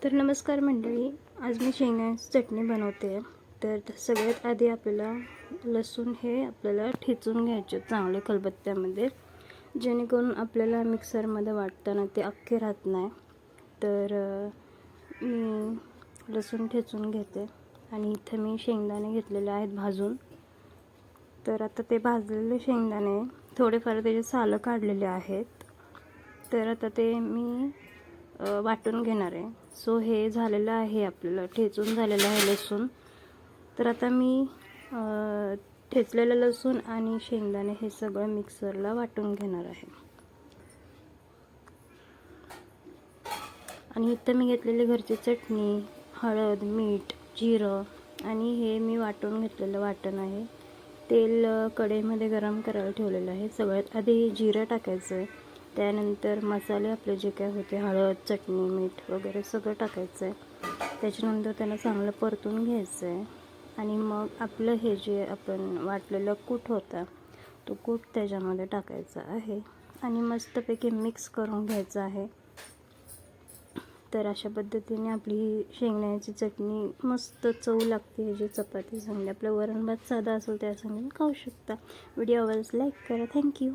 तर नमस्कार मंडळी, आज मी शेंगदाण्याची चटणी बनवते. तर सगळ्यात आधी आपल्याला लसूण हे आपल्याला ठेचून घ्यायचे चांगले खलबत्त्यामध्ये, जेणेकरून आपल्याला मिक्सरमध्ये वाटताना ते अख्खे राहत नाही. तर मी लसूण ठेचून घेते आणि इथं मी शेंगदाणे घेतलेले आहेत भाजून. तर आता ते भाजलेले शेंगदाणे थोडेफार त्याचे सालं काढलेले आहेत. तर आता ते मी वाटून घेणार आहे. सो हे झालेलं आहे, आपल्याला ठेचून झालेलं आहे लसूण. तर आता मी ठेचलेलं लसूण आणि शेंगदाणे हे सगळं मिक्सरला वाटून घेणार आहे. आणि इथं मी घेतलेली घरची चटणी, हळद, मीठ, जिरं आणि हे मी वाटून घेतलेलं वाटण आहे. तेल कढईमध्ये गरम करायला ठेवलेलं आहे. सगळ्यात आधी जिरं टाकायचं आहे, त्यानंतर मसाले आपले जे काय होते, हळद, चटणी, मीठ वगैरे सगळं टाकायचं आहे. त्याच्यानंतर त्याला चांगलं परतून घ्यायचं आहे आणि मग आपलं हे जे आपण वाटलेलं कूट होता तो कूट त्याच्यामध्ये टाकायचा आहे आणि मस्तपैकी मिक्स करून घ्यायचं आहे. तर अशा पद्धतीने आपली शेंगदाण्याची चटणी मस्त चव लागते. ह्याची चपाती संग, आपलं वरण भात साधा असेल त्या संग खाऊ शकता. व्हिडिओ आवडल्यास लाईक करा. थँक्यू.